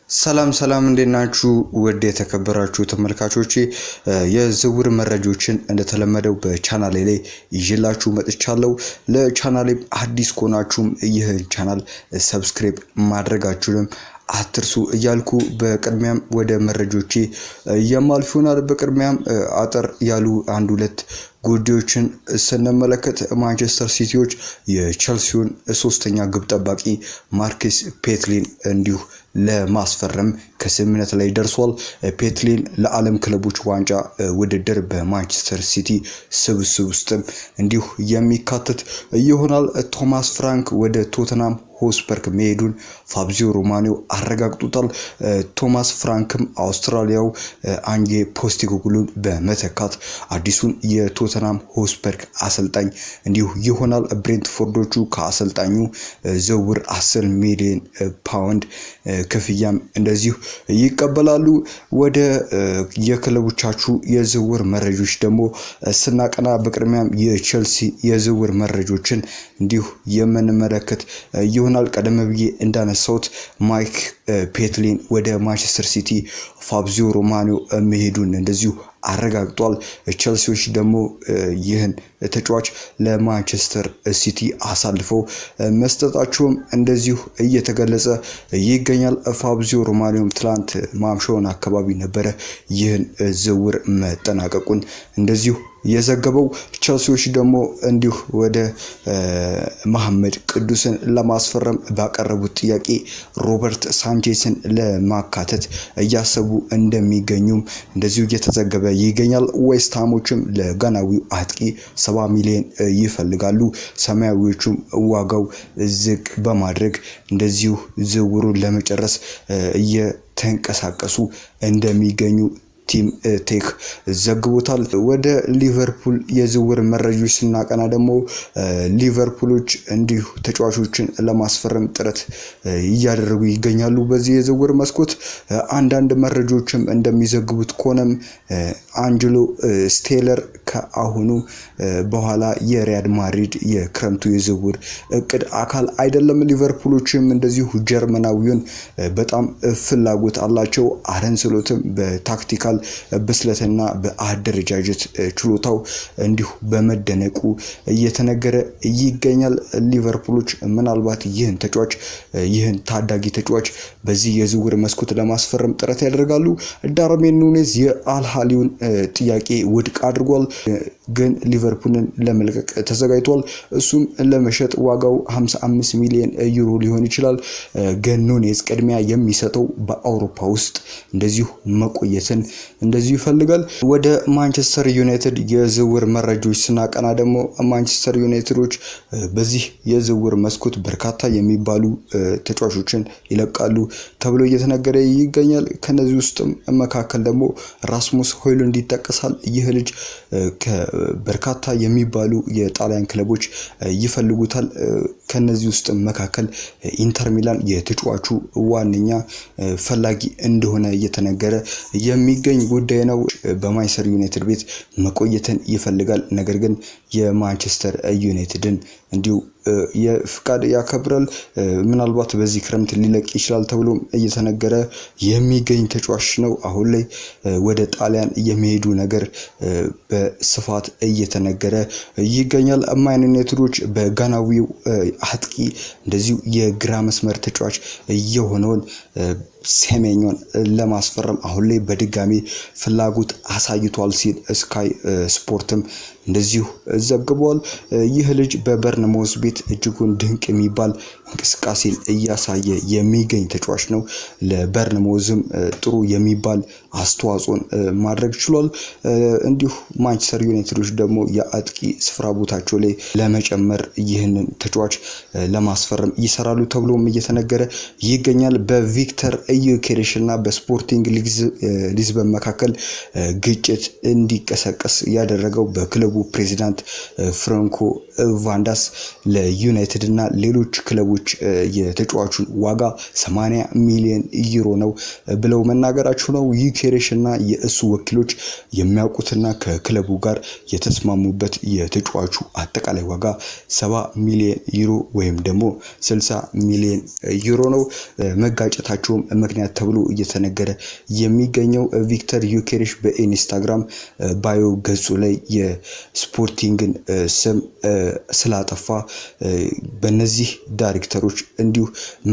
ሰላም እንዴት ናችሁ? ውድ የተከበራችሁ ተመልካቾቼ የዝውውር መረጃዎችን እንደተለመደው በቻናሌ ላይ ይዤላችሁ መጥቻለሁ። ለቻናሌ አዲስ ከሆናችሁም ይህን ቻናል ሰብስክራይብ ማድረጋችሁንም አትርሱ እያልኩ በቅድሚያም ወደ መረጃዎቼ የማልፍ ይሆናል። በቅድሚያም አጠር ያሉ አንድ ሁለት ጉዳዮችን ስንመለከት ማንቸስተር ሲቲዎች የቸልሲውን ሶስተኛ ግብ ጠባቂ ማርኬስ ፔትሊን እንዲሁ ለማስፈረም ከስምምነት ላይ ደርሷል። ፔትሊን ለዓለም ክለቦች ዋንጫ ውድድር በማንቸስተር ሲቲ ስብስብ ውስጥም እንዲሁ የሚካተት ይሆናል። ቶማስ ፍራንክ ወደ ቶተንሃም ሆትስፐር መሄዱን ፋብሪዚዮ ሮማኖ አረጋግጦታል። ቶማስ ፍራንክም አውስትራሊያው አንጄ ፖስቴኮግሉን በመተካት አዲሱን የቶተንሃም ሆትስፐር አሰልጣኝ እንዲሁ ይሆናል። ብሬንትፎርዶቹ ከአሰልጣኙ ዝውውር 10 ሚሊዮን ፓውንድ ክፍያም እንደዚሁ ይቀበላሉ። ወደ የክለቦቻችሁ የዝውውር መረጃዎች ደግሞ ስናቀና በቅድሚያም የቼልሲ የዝውውር መረጃዎችን እንዲሁ የምንመለከት ይሆናል። ቀደም ብዬ እንዳነሳሁት ማይክ ፔትሊን ወደ ማንቸስተር ሲቲ ፋብሪዚዮ ሮማኖ መሄዱን እንደዚሁ አረጋግጧል። ቼልሲዎች ደግሞ ይህን ተጫዋች ለማንቸስተር ሲቲ አሳልፈው መስጠታቸውም እንደዚሁ እየተገለጸ ይገኛል። ፋብሪዚዮ ሮማኖም ትላንት ማምሻውን አካባቢ ነበረ ይህን ዝውውር መጠናቀቁን እንደዚሁ የዘገበው። ቼልሲዎች ደግሞ እንዲሁ ወደ መሐመድ ቅዱስን ለማስፈረም ባቀረቡት ጥያቄ ሮበርት ሳንቼስን ለማካተት እያሰቡ እንደሚገኙም እንደዚሁ እየተዘገበ ይገኛል። ዌስትሃሞችም ለጋናዊው አጥቂ 70 ሚሊዮን ይፈልጋሉ። ሰማያዊዎቹም ዋጋው ዝቅ በማድረግ እንደዚሁ ዝውውሩን ለመጨረስ እየተንቀሳቀሱ እንደሚገኙ ቲም ቴክ ዘግቦታል። ወደ ሊቨርፑል የዝውውር መረጃዎች ስናቀና ደግሞ ሊቨርፑሎች እንዲሁ ተጫዋቾችን ለማስፈረም ጥረት እያደረጉ ይገኛሉ። በዚህ የዝውውር መስኮት አንዳንድ መረጃዎችም እንደሚዘግቡት ከሆነም አንጀሎ ስቴለር ከአሁኑ በኋላ የሪያል ማድሪድ የክረምቱ የዝውውር እቅድ አካል አይደለም። ሊቨርፑሎችም እንደዚሁ ጀርመናዊውን በጣም ፍላጎት አላቸው። አረን ስሎትም በታክቲካል ብስለትና በአደረጃጀት ችሎታው እንዲሁ በመደነቁ እየተነገረ ይገኛል። ሊቨርፑሎች ምናልባት ይህን ታዳጊ ተጫዋች በዚህ የዝውውር መስኮት ለማስፈረም ጥረት ያደርጋሉ። ዳርዊን ኑኔዝ የአልሃሊውን ጥያቄ ውድቅ አድርጓል፣ ግን ሊቨርፑልን ለመልቀቅ ተዘጋጅቷል። እሱም ለመሸጥ ዋጋው 55 ሚሊዮን ዩሮ ሊሆን ይችላል። ግን ኑኔዝ ቅድሚያ የሚሰጠው በአውሮፓ ውስጥ እንደዚሁ መቆየትን እንደዚሁ ይፈልጋል። ወደ ማንቸስተር ዩናይትድ የዝውውር መረጃዎች ስናቀና ደግሞ ማንቸስተር ዩናይትዶች በዚህ የዝውውር መስኮት በርካታ የሚባሉ ተጫዋቾችን ይለቃሉ ተብሎ እየተነገረ ይገኛል። ከነዚህ ውስጥ መካከል ደግሞ ራስሙስ ሆይሉንድ ይጠቀሳል። ይህ ልጅ በርካታ የሚባሉ የጣሊያን ክለቦች ይፈልጉታል። ከነዚህ ውስጥ መካከል ኢንተር ሚላን የተጫዋቹ ዋነኛ ፈላጊ እንደሆነ እየተነገረ የሚገኝ ጉዳይ ነው። በማንቸስተር ዩናይትድ ቤት መቆየትን ይፈልጋል። ነገር ግን የማንቸስተር ዩናይትድን እንዲሁ የፍቃድ ያከብራል። ምናልባት በዚህ ክረምት ሊለቅ ይችላል ተብሎ እየተነገረ የሚገኝ ተጫዋች ነው። አሁን ላይ ወደ ጣሊያን የሚሄዱ ነገር በስፋት እየተነገረ ይገኛል። ማን ዩናይትዶች በጋናዊው አጥቂ እንደዚሁ የግራ መስመር ተጫዋች የሆነውን ሴሜኞን ለማስፈረም አሁን ላይ በድጋሚ ፍላጎት አሳይቷል ሲል ስካይ ስፖርትም እንደዚሁ ዘግቧል። ይህ ልጅ በበርንማውዝ ቤት እጅጉን ድንቅ የሚባል እንቅስቃሴን እያሳየ የሚገኝ ተጫዋች ነው። ለበርንማውዝም ጥሩ የሚባል አስተዋጽኦን ማድረግ ችሏል። እንዲሁ ማንቸስተር ዩናይትዶች ደግሞ የአጥቂ ስፍራ ቦታቸው ላይ ለመጨመር ይህንን ተጫዋች ለማስፈረም ይሰራሉ ተብሎም እየተነገረ ይገኛል። በቪክተር ዩኬሬሽ እና በስፖርቲንግ ሊዝበን መካከል ግጭት እንዲቀሰቀስ ያደረገው በክለቡ ፕሬዚዳንት ፍራንኮ ቫንዳስ ለዩናይትድ እና ሌሎች ክለቦች ክለቦች የተጫዋቹን ዋጋ 80 ሚሊዮን ዩሮ ነው ብለው መናገራቸው ነው። ዩኬሬሽ እና የእሱ ወኪሎች የሚያውቁትና ከክለቡ ጋር የተስማሙበት የተጫዋቹ አጠቃላይ ዋጋ 70 ሚሊዮን ዩሮ ወይም ደግሞ 60 ሚሊዮን ዩሮ ነው። መጋጨታቸውም ምክንያት ተብሎ እየተነገረ የሚገኘው ቪክተር ዩኬሬሽ በኢንስታግራም ባዮ ገጹ ላይ የስፖርቲንግን ስም ስላጠፋ በእነዚህ ዳይሬክተሮች እንዲሁ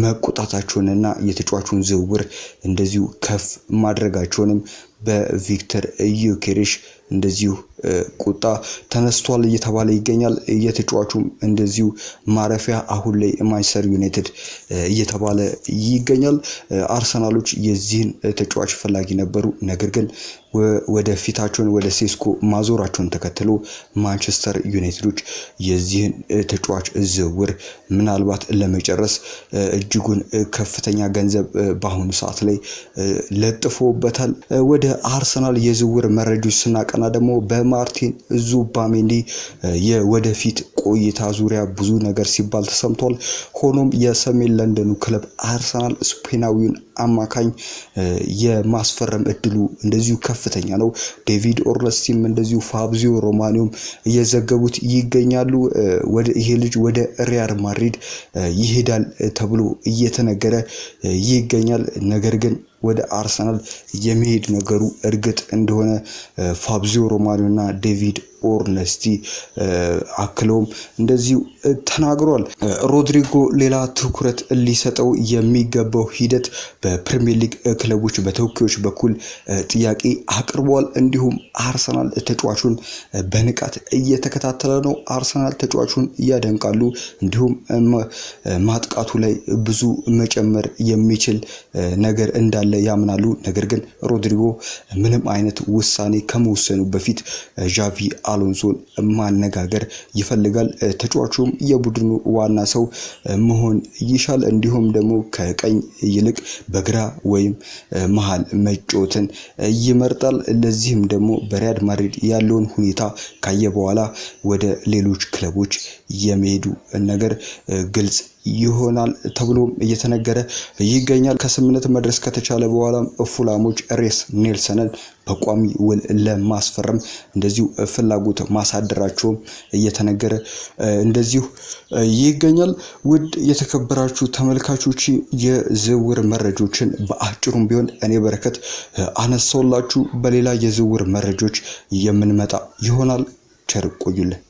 መቆጣታቸውንና የተጫዋቹን ዝውውር እንደዚሁ ከፍ ማድረጋቸውንም በቪክተር ዩኬሬሽ እንደዚሁ ቁጣ ተነስቷል እየተባለ ይገኛል። የተጫዋቹም እንደዚሁ ማረፊያ አሁን ላይ ማንቸስተር ዩናይትድ እየተባለ ይገኛል። አርሰናሎች የዚህን ተጫዋች ፈላጊ ነበሩ። ነገር ግን ወደ ፊታቸውን ወደ ሴስኮ ማዞራቸውን ተከትሎ ማንቸስተር ዩናይትዶች የዚህን ተጫዋች ዝውውር ምናልባት ለመጨረስ እጅጉን ከፍተኛ ገንዘብ በአሁኑ ሰዓት ላይ ለጥፎበታል። ወደ አርሰናል የዝውውር መረጃዎች ስናቀና ደግሞ በማርቲን ዙባሜንዲ የወደፊት ቆይታ ዙሪያ ብዙ ነገር ሲባል ተሰምቷል። ሆኖም የሰሜን ለንደኑ ክለብ አርሰናል ስፔናዊውን አማካኝ የማስፈረም እድሉ እንደዚሁ ከፍተኛ ነው። ዴቪድ ኦርነስቲም እንደዚሁ ፋብሪዚዮ ሮማኖም እየዘገቡት ይገኛሉ። ይሄ ልጅ ወደ ሪያል ማድሪድ ይሄዳል ተብሎ እየተነገረ ይገኛል። ነገር ግን ወደ አርሰናል የሚሄድ ነገሩ እርግጥ እንደሆነ ፋብሪዚዮ ሮማኖ እና ዴቪድ ኦርነስቲ አክለውም እንደዚሁ ተናግሯል። ሮድሪጎ ሌላ ትኩረት ሊሰጠው የሚገባው ሂደት በፕሪሚየር ሊግ ክለቦች በተወካዮች በኩል ጥያቄ አቅርቧል። እንዲሁም አርሰናል ተጫዋቹን በንቃት እየተከታተለ ነው። አርሰናል ተጫዋቹን ያደንቃሉ። እንዲሁም ማጥቃቱ ላይ ብዙ መጨመር የሚችል ነገር እንዳለ ያምናሉ። ነገር ግን ሮድሪጎ ምንም አይነት ውሳኔ ከመወሰኑ በፊት ዣቪ አሎንሶን ማነጋገር ይፈልጋል። ተጫዋቹም የቡድኑ ዋና ሰው መሆን ይሻል። እንዲሁም ደግሞ ከቀኝ ይልቅ በግራ ወይም መሃል መጫወትን ይመርጣል። ለዚህም ደግሞ በሪያል ማድሪድ ያለውን ሁኔታ ካየ በኋላ ወደ ሌሎች ክለቦች የሚሄዱ ነገር ግልጽ ይሆናል ተብሎ እየተነገረ ይገኛል። ከስምምነት መድረስ ከተቻለ በኋላ ፉላሞች ሬስ ኔልሰንን በቋሚ ውል ለማስፈረም እንደዚሁ ፍላጎት ማሳደራቸው እየተነገረ እንደዚሁ ይገኛል። ውድ የተከበራችሁ ተመልካቾች የዝውውር መረጃዎችን በአጭሩም ቢሆን እኔ በረከት አነሳውላችሁ። በሌላ የዝውውር መረጃዎች የምንመጣ ይሆናል። ቸር ቆዩልን።